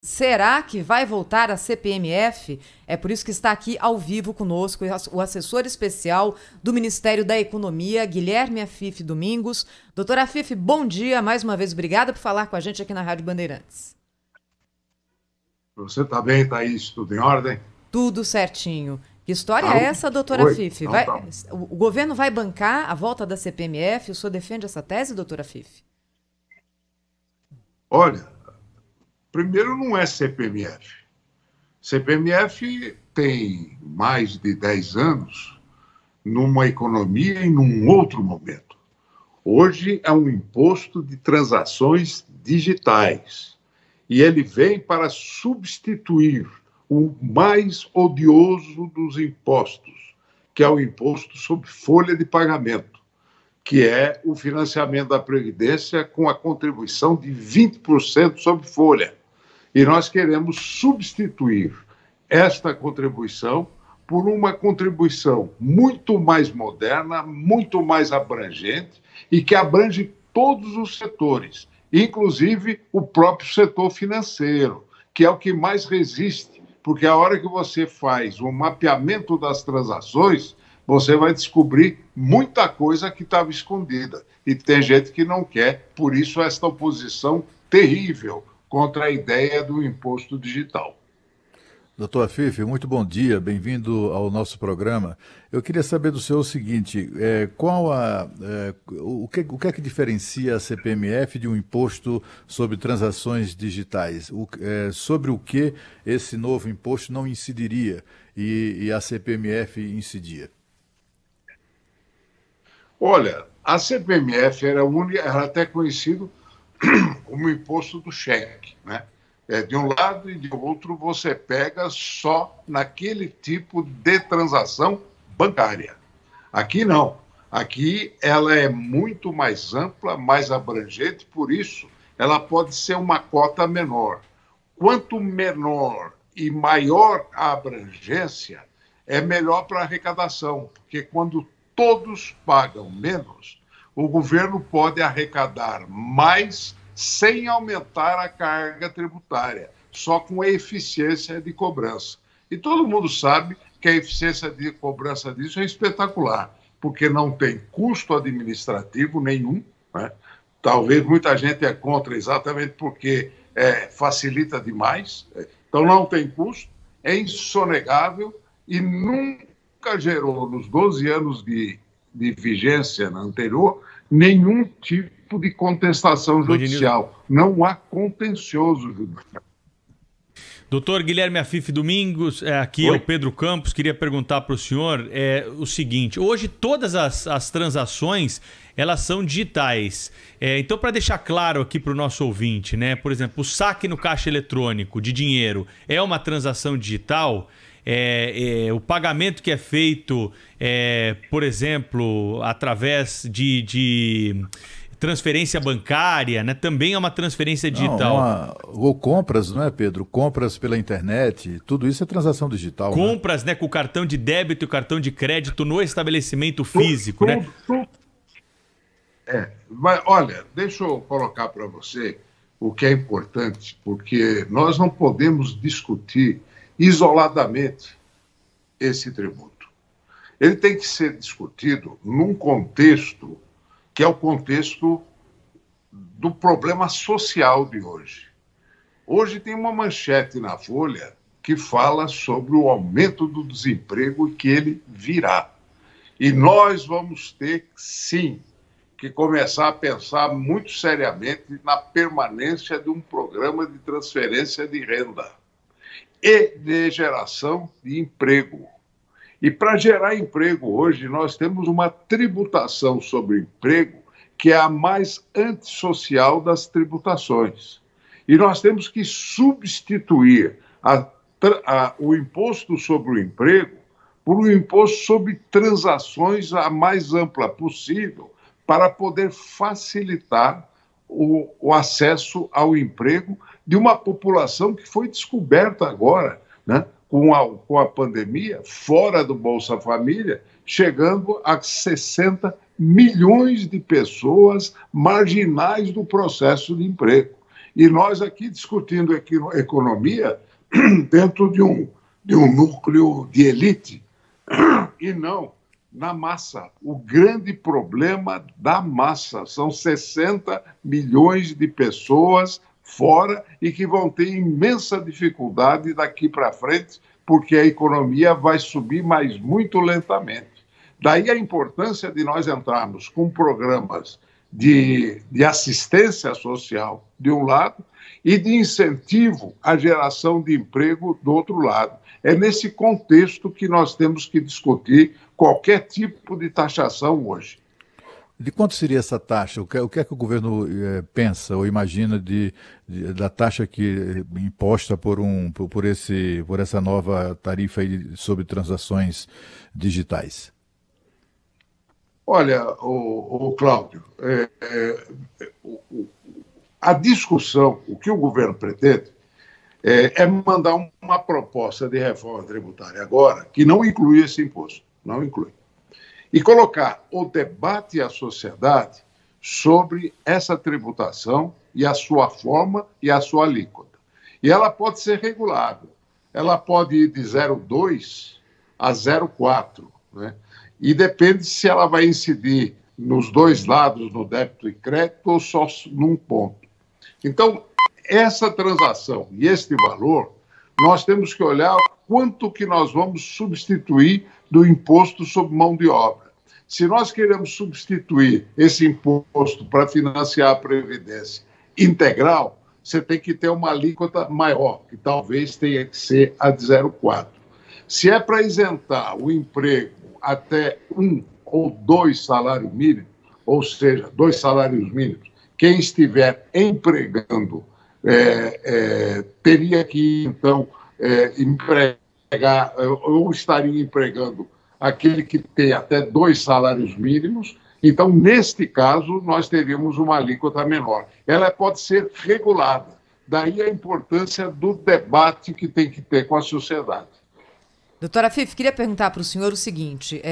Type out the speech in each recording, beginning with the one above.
Será que vai voltar a CPMF? É por isso que está aqui ao vivo conosco o assessor especial do Ministério da Economia, Guilherme Afife Domingos. Doutora Afife, bom dia. Mais uma vez, obrigada por falar com a gente aqui na Rádio Bandeirantes. Você está bem, Thaís? Tudo em ordem? Tudo certinho. Que história é essa, doutora Afife? O governo vai bancar a volta da CPMF? O senhor defende essa tese, doutora Afife? Olha, primeiro não é CPMF. CPMF tem mais de 10 anos numa economia e num outro momento. Hoje é um imposto de transações digitais e ele vem para substituir o mais odioso dos impostos, que é o imposto sobre folha de pagamento, que é o financiamento da Previdência com a contribuição de 20% sobre folha. E nós queremos substituir esta contribuição por uma contribuição muito mais moderna, muito mais abrangente e que abrange todos os setores, inclusive o próprio setor financeiro, que é o que mais resiste, porque a hora que você faz o mapeamento das transações, você vai descobrir muita coisa que estava escondida. E tem gente que não quer, por isso esta oposição terrível contra a ideia do imposto digital. Doutor Afife, muito bom dia, bem-vindo ao nosso programa. Eu queria saber do senhor o seguinte, o que é que diferencia a CPMF de um imposto sobre transações digitais? Sobre o que esse novo imposto não incidiria e a CPMF incidia? Olha, a CPMF era até conhecido como imposto do cheque, né? De um lado e de outro você pega só naquele tipo de transação bancária. Aqui não. Aqui ela é muito mais ampla, mais abrangente, por isso ela pode ser uma cota menor. Quanto menor e maior a abrangência, é melhor para a arrecadação, porque quando todos pagam menos, o governo pode arrecadar mais sem aumentar a carga tributária, só com a eficiência de cobrança. E todo mundo sabe que a eficiência de cobrança disso é espetacular, porque não tem custo administrativo nenhum, né? Talvez muita gente é contra exatamente porque facilita demais, então não tem custo, é insonegável e nunca gerou, nos 12 anos de vigência anterior, nenhum tipo de contestação judicial. Não há contencioso judicial. Doutor Guilherme Afife Domingos, aqui é o Pedro Campos, queria perguntar para o senhor o seguinte, hoje todas as transações, elas são digitais, então para deixar claro aqui para o nosso ouvinte, né, por exemplo, o saque no caixa eletrônico de dinheiro é uma transação digital? O pagamento que é feito, por exemplo, através de transferência bancária, né? Também é uma transferência digital. Ou compras, não é, Pedro? Compras pela internet, tudo isso é transação digital. Compras, né, com o cartão de débito e o cartão de crédito no estabelecimento físico, né? Mas, olha, deixa eu colocar para você o que é importante, porque nós não podemos discutir isoladamente esse tributo. Ele tem que ser discutido num contexto que é o contexto do problema social de hoje. Hoje tem uma manchete na Folha que fala sobre o aumento do desemprego e que ele virá. E nós vamos ter, sim, que começar a pensar muito seriamente na permanência de um programa de transferência de renda e de geração de emprego. E para gerar emprego hoje, nós temos uma tributação sobre o emprego que é a mais antissocial das tributações. E nós temos que substituir o imposto sobre o emprego por um imposto sobre transações a mais ampla possível para poder facilitar o acesso ao emprego de uma população que foi descoberta agora, né, com a pandemia, fora do Bolsa Família, chegando a 60 milhões de pessoas marginais do processo de emprego. E nós aqui discutindo economia dentro de um núcleo de elite e não na massa. O grande problema da massa são 60 milhões de pessoas fora e que vão ter imensa dificuldade daqui para frente, porque a economia vai subir, mas muito lentamente. Daí a importância de nós entrarmos com programas de assistência social, de um lado, e de incentivo à geração de emprego, do outro lado. É nesse contexto que nós temos que discutir qualquer tipo de taxação hoje. De quanto seria essa taxa? O que é que o governo pensa ou imagina da taxa imposta por essa nova tarifa aí sobre transações digitais? Olha, Cláudio, a discussão, o que o governo pretende, é mandar uma proposta de reforma tributária agora que não inclui esse imposto, não inclui. E colocar o debate e a sociedade sobre essa tributação e a sua forma e a sua alíquota. E ela pode ser regulada. Ela pode ir de 0,2 a 0,4, né? E depende se ela vai incidir nos dois lados, no débito e crédito, ou só num ponto. Então, essa transação e este valor, nós temos que olhar quanto que nós vamos substituir do imposto sobre mão de obra. Se nós queremos substituir esse imposto para financiar a Previdência integral, você tem que ter uma alíquota maior, que talvez tenha que ser a de 0,4. Se é para isentar o emprego até 1 ou 2 salários mínimos, ou seja, 2 salários mínimos, quem estiver empregando teria que, então, empregar ou estaria empregando aquele que tem até 2 salários mínimos. Então, neste caso, nós teríamos uma alíquota menor. Ela pode ser regulada. Daí a importância do debate que tem que ter com a sociedade. Doutora Afife, queria perguntar para o senhor o seguinte,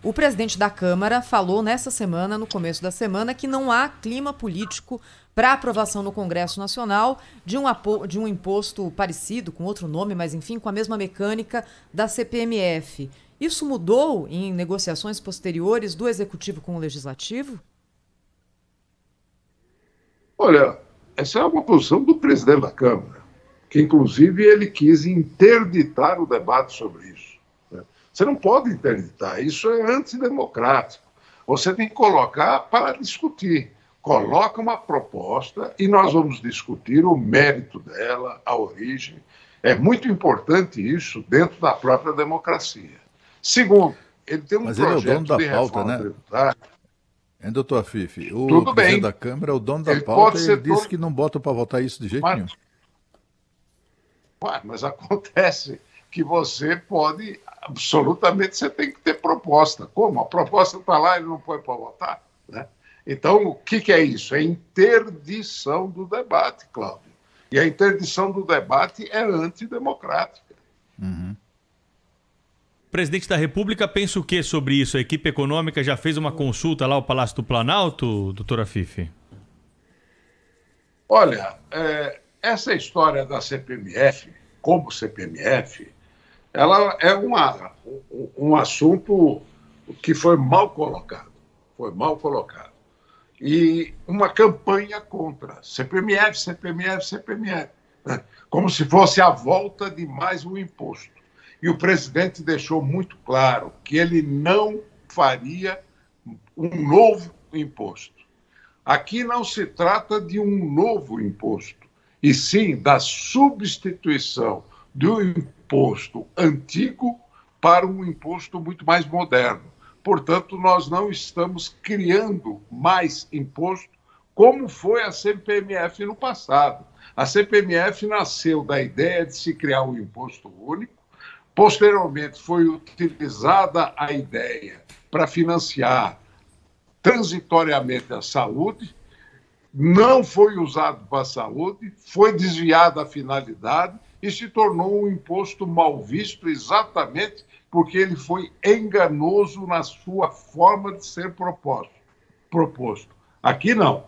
o presidente da Câmara falou nessa semana, no começo da semana, que não há clima político para aprovação no Congresso Nacional de um imposto parecido, com outro nome, mas enfim, com a mesma mecânica da CPMF. Isso mudou em negociações posteriores do Executivo com o Legislativo? Olha, essa é uma posição do presidente da Câmara, que inclusive ele quis interditar o debate sobre isso. Né? Você não pode interditar, isso é antidemocrático. Você tem que colocar para discutir. Coloca uma proposta e nós vamos discutir o mérito dela, a origem. É muito importante isso dentro da própria democracia. Segundo, ele tem um projeto ele é o dono da de pauta, reforma né? tributária. Doutor Afife, o Tudo presidente bem. da Câmara é o dono da Ele pauta pode e ser ele disse todo- que não bota para votar isso de jeito nenhum. Mas acontece que você pode, absolutamente, você tem que ter proposta. Como? A proposta está lá e ele não põe para votar, né? Então, o que é isso? É interdição do debate, Cláudio. E a interdição do debate é antidemocrática. Uhum. O presidente da República pensa o que sobre isso? A equipe econômica já fez uma consulta lá ao Palácio do Planalto, doutora Afife? Olha, essa história da CPMF, como CPMF, ela é um assunto que foi mal colocado. Foi mal colocado. E uma campanha contra CPMF, CPMF, CPMF, né? Como se fosse a volta de mais um imposto. E o presidente deixou muito claro que ele não faria um novo imposto. Aqui não se trata de um novo imposto, e sim da substituição do imposto antigo para um imposto muito mais moderno. Portanto, nós não estamos criando mais imposto, como foi a CPMF no passado. A CPMF nasceu da ideia de se criar um imposto único. Posteriormente, foi utilizada a ideia para financiar transitoriamente a saúde, não foi usado para a saúde, foi desviada a finalidade e se tornou um imposto mal visto exatamente porque ele foi enganoso na sua forma de ser proposto. Aqui não.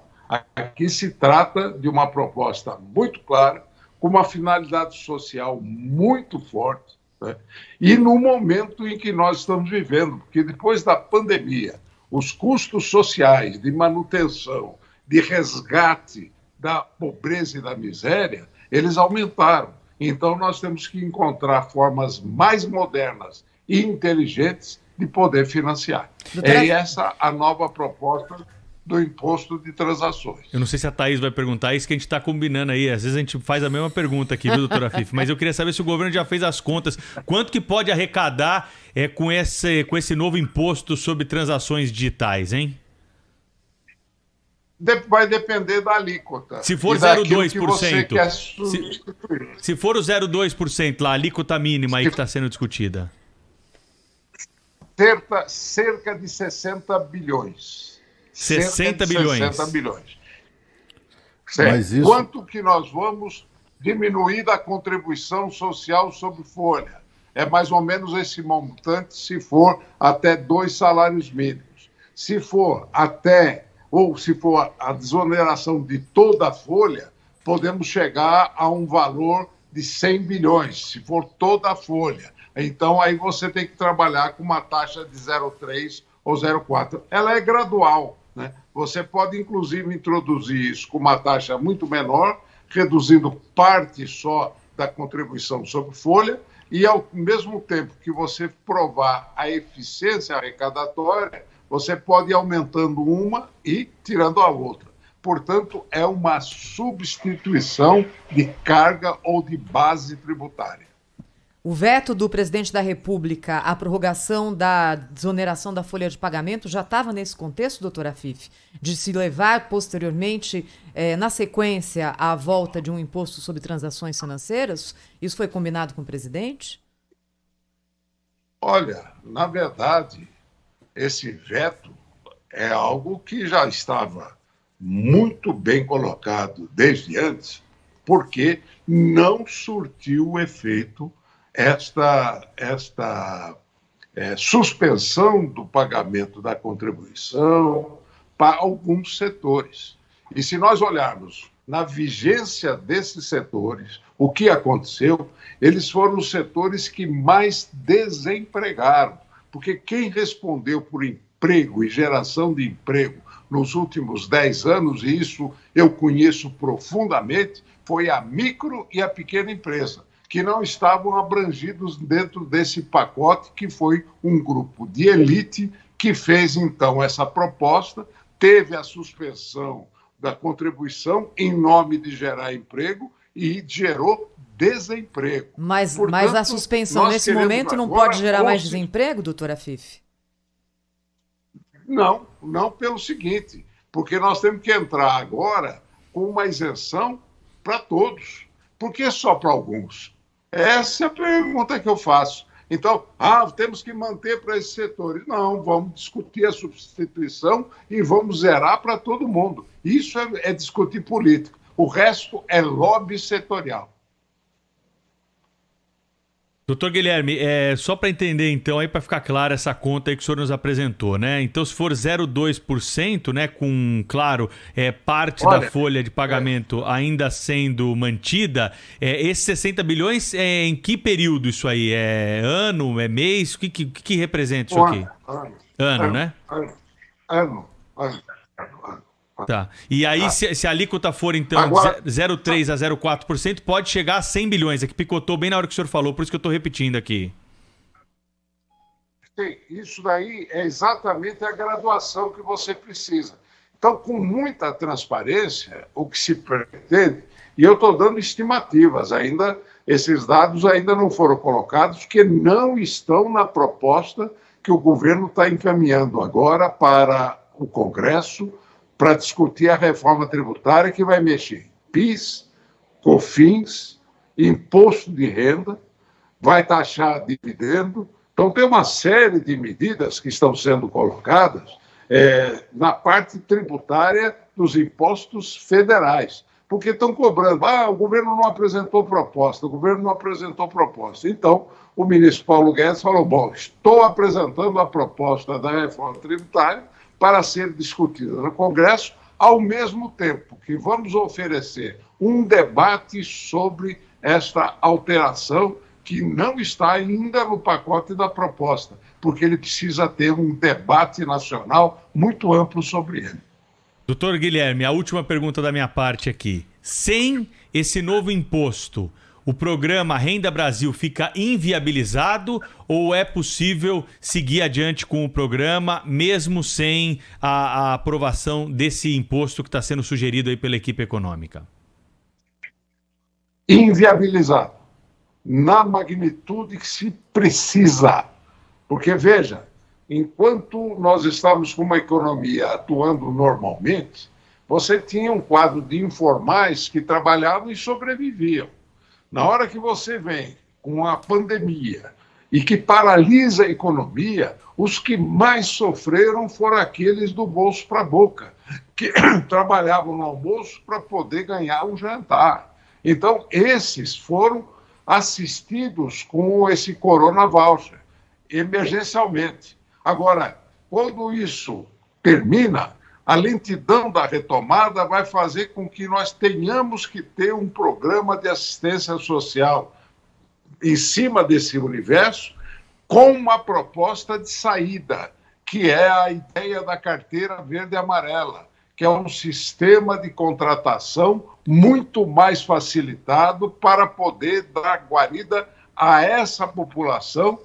Aqui se trata de uma proposta muito clara, com uma finalidade social muito forte, né? E no momento em que nós estamos vivendo, porque depois da pandemia, os custos sociais de manutenção, de resgate da pobreza e da miséria, eles aumentaram. Então, nós temos que encontrar formas mais modernas e inteligentes de poder financiar. É essa a nova proposta do imposto de transações. Eu não sei se a Thaís vai perguntar isso, que a gente está combinando aí. Às vezes a gente faz a mesma pergunta aqui, viu, doutora Fife? Mas eu queria saber se o governo já fez as contas. Quanto que pode arrecadar com esse novo imposto sobre transações digitais, hein? Vai depender da alíquota. Se for 0,2%. Se for o 0,2% lá, a alíquota mínima aí que está sendo discutida. Cerca de 60 bilhões. 60 bilhões. 60 bilhões. Mas isso... Quanto que nós vamos diminuir da contribuição social sobre folha? É mais ou menos esse montante se for até 2 salários mínimos. Se for se for a desoneração de toda a folha, podemos chegar a um valor de 100 bilhões, se for toda a folha. Então, aí você tem que trabalhar com uma taxa de 0,3 ou 0,4. Ela é gradual, né? Você pode, inclusive, introduzir isso com uma taxa muito menor, reduzindo parte só da contribuição sobre folha, e, ao mesmo tempo que você provar a eficiência arrecadatória, você pode ir aumentando uma e tirando a outra. Portanto, é uma substituição de carga ou de base tributária. O veto do presidente da República à prorrogação da desoneração da folha de pagamento já estava nesse contexto, doutora Fife, de se levar posteriormente, na sequência, à volta de um imposto sobre transações financeiras? Isso foi combinado com o presidente? Olha, na verdade, esse veto é algo que já estava muito bem colocado desde antes, porque não surtiu o efeito esta suspensão do pagamento da contribuição para alguns setores. E se nós olharmos na vigência desses setores, o que aconteceu, eles foram os setores que mais desempregaram, porque quem respondeu por emprego e geração de emprego nos últimos 10 anos, e isso eu conheço profundamente, foi a micro e a pequena empresa, que não estavam abrangidos dentro desse pacote, que foi um grupo de elite que fez, então, essa proposta, teve a suspensão da contribuição em nome de gerar emprego e gerou desemprego. Mas a suspensão, nesse momento, não pode gerar mais desemprego, doutora Fife? Não pelo seguinte, porque nós temos que entrar agora com uma isenção para todos. Por que só para alguns? Essa é a pergunta que eu faço. Então, temos que manter para esses setores. Não, vamos discutir a substituição e vamos zerar para todo mundo. Isso é discutir política. O resto é lobby setorial. Doutor Guilherme, só para entender então, aí para ficar clara essa conta aí que o senhor nos apresentou, né? Então, se for 0,2%, né, com, claro, parte da folha de pagamento ainda sendo mantida, esses 60 bilhões, em que período isso aí? É ano, é mês? O que representa isso aqui? Ano, né? Ano. Tá. E aí, se a alíquota for, então, agora, 0,3% a 0,4%, pode chegar a 100 bilhões. É que picotou bem na hora que o senhor falou, por isso que eu estou repetindo aqui. Sim, isso daí é exatamente a graduação que você precisa. Então, com muita transparência, o que se pretende, e eu estou dando estimativas ainda, esses dados ainda não foram colocados, porque não estão na proposta que o governo está encaminhando agora para o Congresso, para discutir a reforma tributária que vai mexer em PIS, COFINS, imposto de renda, vai taxar dividendo. Então, tem uma série de medidas que estão sendo colocadas na parte tributária dos impostos federais, porque estão cobrando. O governo não apresentou proposta, Então, o ministro Paulo Guedes falou, bom, estou apresentando a proposta da reforma tributária para ser discutida no Congresso, ao mesmo tempo que vamos oferecer um debate sobre esta alteração que não está ainda no pacote da proposta, porque ele precisa ter um debate nacional muito amplo sobre ele. Doutor Guilherme, a última pergunta da minha parte aqui. Sem esse novo imposto, o programa Renda Brasil fica inviabilizado ou é possível seguir adiante com o programa mesmo sem a aprovação desse imposto que está sendo sugerido aí pela equipe econômica? Inviabilizado, na magnitude que se precisa. Porque, veja, enquanto nós estávamos com uma economia atuando normalmente, você tinha um quadro de informais que trabalhavam e sobreviviam. Na hora que você vem com a pandemia e que paralisa a economia, os que mais sofreram foram aqueles do bolso para a boca, que trabalhavam no almoço para poder ganhar um jantar. Então, esses foram assistidos com esse Corona Voucher, emergencialmente. Agora, quando isso termina, a lentidão da retomada vai fazer com que nós tenhamos que ter um programa de assistência social em cima desse universo, com uma proposta de saída, que é a ideia da carteira verde e amarela, que é um sistema de contratação muito mais facilitado para poder dar guarida a essa população,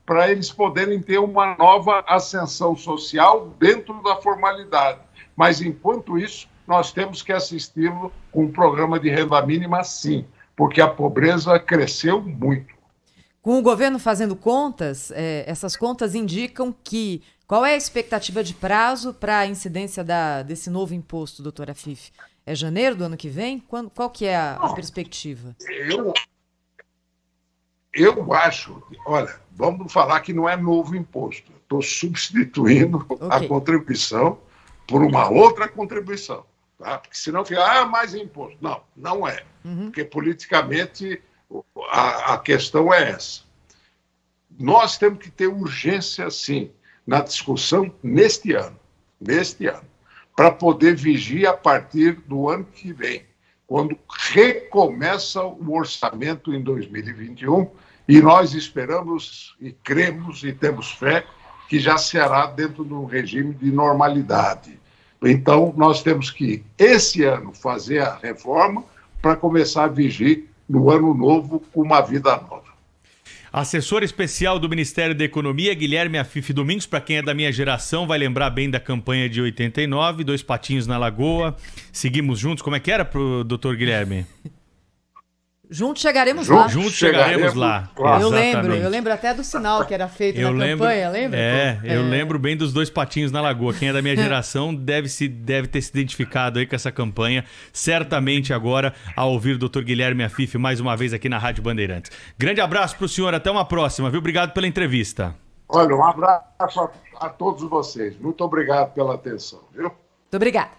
para eles poderem ter uma nova ascensão social dentro da formalidade. Mas, enquanto isso, nós temos que assisti-lo com um programa de renda mínima, sim, porque a pobreza cresceu muito. Com o governo fazendo contas, essas contas indicam que... Qual é a expectativa de prazo para a incidência desse novo imposto, doutora Afif? É janeiro do ano que vem? Qual que é a perspectiva? Eu acho... Olha, vamos falar que não é novo imposto. Estou substituindo a contribuição por uma outra contribuição. Tá? Porque senão fica, mais imposto. Não, não é. Porque politicamente a questão é essa. Nós temos que ter urgência, sim, na discussão neste ano, para poder vigiar a partir do ano que vem, quando recomeça o orçamento em 2021, e nós esperamos e cremos e temos fé que já será dentro de um regime de normalidade. Então, nós temos que, esse ano, fazer a reforma para começar a vigiar no ano novo com uma vida nova. Assessor especial do Ministério da Economia, Guilherme Afif Domingos, para quem é da minha geração, vai lembrar bem da campanha de 89, 2 patinhos na lagoa, seguimos juntos, como é que era pro doutor Guilherme? Juntos chegaremos lá. Juntos chegaremos lá. Eu lembro até do sinal que era feito na campanha, lembra? Eu lembro bem dos 2 patinhos na lagoa. Quem é da minha geração deve ter se identificado aí com essa campanha, certamente agora, ao ouvir o doutor Guilherme Afif mais uma vez aqui na Rádio Bandeirantes. Grande abraço para o senhor, até uma próxima, viu? Obrigado pela entrevista. Olha, um abraço a todos vocês. Muito obrigado pela atenção, viu? Muito obrigada.